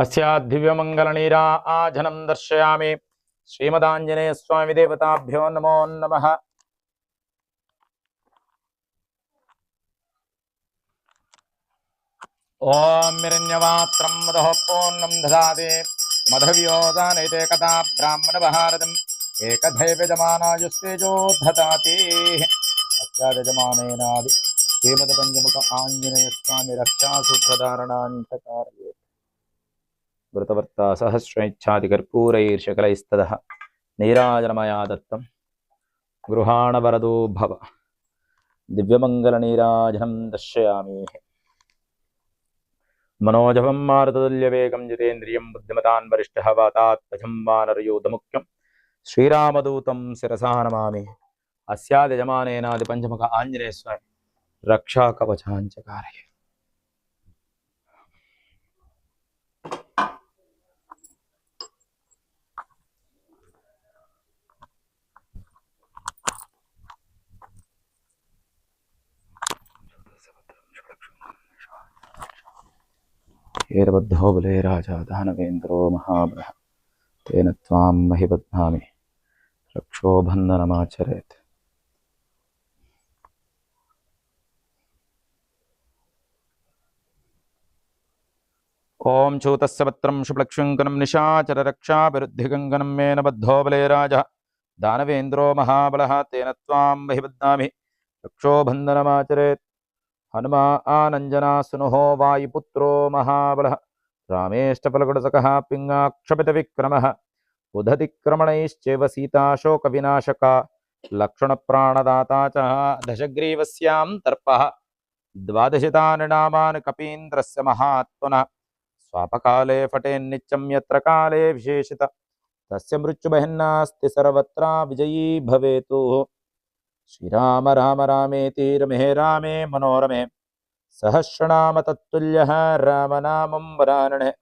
अस्याद्दिव्यमङ्गलनीराजनं दर्शयामि। श्रीमदाञ्जनेयस्वामी देवताभ्यो नमो नमः। ओम हिरण्यवात्रं मदः पूर्णं दधाति मधव्योदानैते कथा ब्राह्मणभारतम् एकधैर्यजमानायुस्तेजो दधाति। अस्यादजमानेनादि श्रीमदपञ्चमुख आञ्जनेयस्वामी रक्षासूत्रधारणान्तकारये वृतवर्ता सहस्रैच्छादिकर्पूरैर्शकलैस्तदः नीराजनमया दत्तं गृहाणवरदो भव। दिव्यमङ्गलनीराजनं दर्शयामि। मनोजवं मारुततुल्यवेगं जितेन्द्रियं बुद्धिमतान् वरिष्ठः वातात्मजं वानरयूथमुख्यं श्रीरामदूतं शिरसा नमामि। अस्यादिजमानेनादिपञ्चमुख आञ्जनेयस्वामी रक्षाकवचाञ्चकारये। एरबद्धो बले राजा दानवेन्द्रो महाबलः तेन त्वां महिबध्नामि रक्षोबन्धनमाचरेत्। ओम चूतस्य पत्रं शुक्लक्ष्यङ्कनं निशाचररक्षाभिरुद्धिगङ्गनं मेन बद्धो बले राजा दानवेन्द्रो महाबलः तेन त्वां महिबध्नामि रक्षोबन्धनमाचरेत्। हनुमा आनञ्जनासुनुः वायुपुत्रो महाबलः रामेष्टफलगुडसखः पिङ्गाक्षपितविक्रमः उदधिक्रमणैश्चैव सीताशोकविनाशका लक्ष्मणप्राणदाता च दशग्रीवस्यां तर्पः। द्वादशतानि नामानि कपीन्द्रस्य महात्मनः स्वापकाले फटेन्नित्यं यत्र काले विशेषित तस्य मृत्युबहिन्नास्ति सर्वत्र विजयी भवेतु। श्रीराम राम रामेति रमे रामे मनोरमे सहस्रनाम तत्तुल्यः रामनामं वरानने।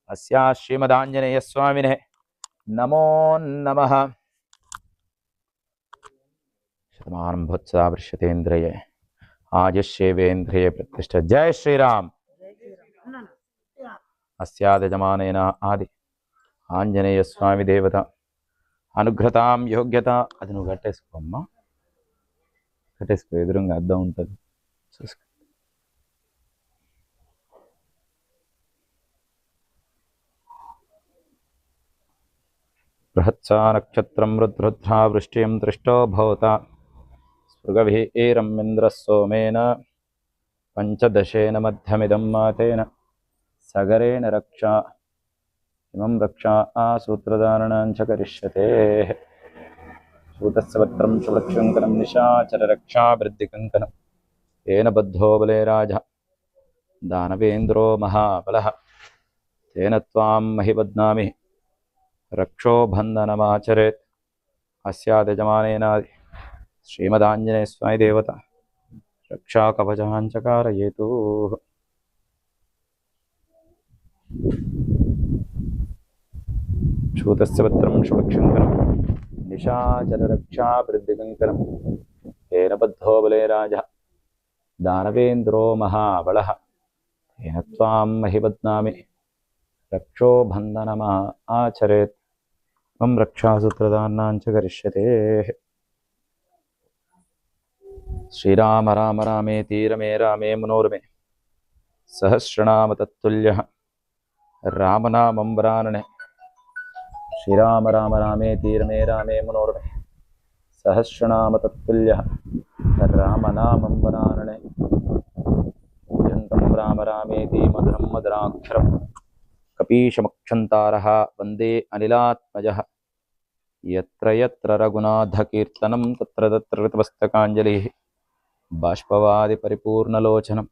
अस्या श्रीमदाञ्जनेयस्वामिने नमो नमः। शतमानं भवत्सदा वर्षतेन्द्रिये आयुष्येवेन्द्रिये प्रतिष्ठ। जय श्रीराम। अस्यादिजमानेन आदि आञ्जनेयस्वामी देवता अनुग्रहतां योग्यता అది నువ్వు కట్టేసుకోమ్మా, కట్టేసుకో, ఎదురుగా అద్దం ఉంటుంది చూసుకో. బృహత్సా నక్షత్రం రుద్రుద్రా వృష్టిం దృష్టో భవత స్పృగభిః ఇంద్రస్సోమేన పంచదశేన మధ్యమిదం మాతేన సగరేణ రక్షా ఇమం రక్షా సూత్రధారణాంచ కరిష్యతే. सूतस्य पत्रं शुक्लक्ष्यङ्कनं निशाचररक्षाभिरुद्धिकङ्कनं येन बद्धो बले राजा दानवेन्द्रो महाबलः तेन त्वां महिबध्नामि रक्षोबन्धनमाचरेत्. अस्यादिजमानेनादि श्रीमदाञ्जनेयस्वामी देवता रक्षाकवचाञ्चकारयेतु। सूतस्य पत्रं शुक्लक्ष्यङ्कनं निशाचररक्षाभिरुद्धिकङ्कनं येन बद्धो बले राजा दानवेन्द्रो महाबलः तेन त्वां महिबध्नामि रक्षोबन्धनमाचरेत्. मम रक्षासूत्रधारणाञ्च करिष्यते. श्रीराम राम रामेति रमे रामे मनोरमे सहस्रनाम तत्तुल्यः रामनामं वरानने. श्रीराम राम रामेति रमे रामे मनोरमे सहस्रनाम तत्तुल्यः रामनामं वरानने. कूजन्तं राम रामेति मधुरं मधुराक्षरं कपीशमक्षन्तारः वन्दे अनिलात्मजः. यत्र यत्र रघुनाथकीर्तनं तत्र तत्र कृतमस्तकाञ्जलिः बाष्पवादिपरिपूर्णलोचनं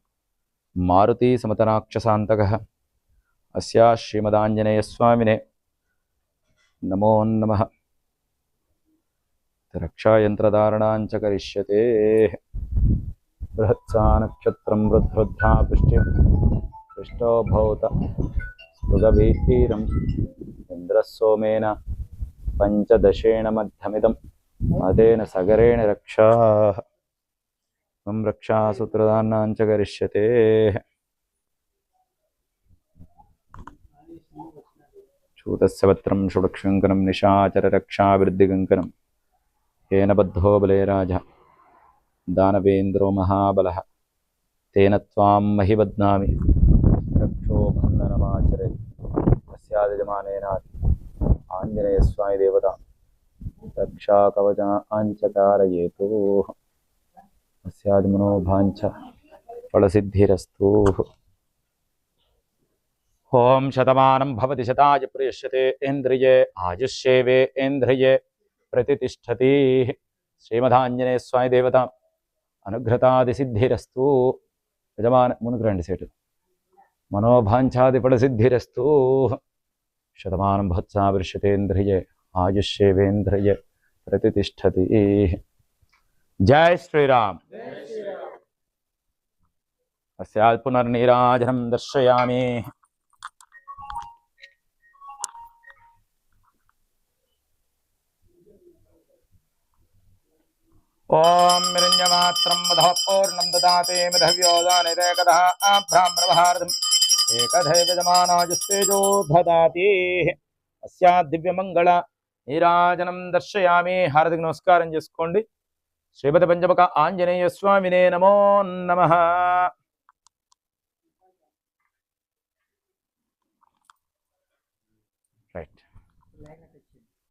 मारुतिसमतराक्षसान्तकः. अस्या श्रीमदाञ्जनेयस्वामिने नमो नमः। रक्षायन्त्रधारणाञ्च करिष्यते. बृहत्सा नक्षत्रं रुद्रुद्रा वृष्टिं दृष्टो भवत स्पृगभिः इंद्रस्सोमेन पंचदशेन मध्यमिदं मदेन सगरेण रक्षा मम रक्षासूत्रधारणाञ्च करिष्यते. शूतस्य वत्रं षुडक्षङ्कनं निशाचररक्षावृद्धिकङ्कनं येन बद्धो बले राजः दानवेन्द्रो महाबलः तेन त्वां महिबध्नामि रक्षो बन्धनमाचरे तस्यादिजमानेनात् आञ्जनेयस्वामि देवता रक्षाकवचाञ्चकारयेतु तस्यादिमनोभाञ्च फलसिद्धिरस्तु। ओम शतमानं भवति शताय प्रियश्यते इन्द्रिये आयुष्येवे इन्द्रिये प्रतिष्ठति। श्रीमदाञ्जनेय स्वामी देवता अनुग्रतादि सिद्धिरस्तु। यजमान मुनुग्रहण सेठ मनोभांचादि फल सिद्धिरस्तु। शतमानं भवत्सा वर्ष्यते इन्द्रिये आयुष्येवेन्द्रिये प्रतिष्ठति। जय श्रीराम। अस्यात् पुनर्नीराजनं दर्शयामि। ओम मिरञ्जमात्रं मधः पूर्णं ददाते मधव्योदानिरेकदः आभ्राम्रवहार्धम् एकधैव यजमानाजस्तेजो ददाति। अस्यात् दिव्यमंगళ నీరాజనం దర్శయామి। హారతికి నమస్కారం చేసుకోండి। శ్రీపతి పంచముఖ ఆంజనేయ స్వామినే నమో నమః।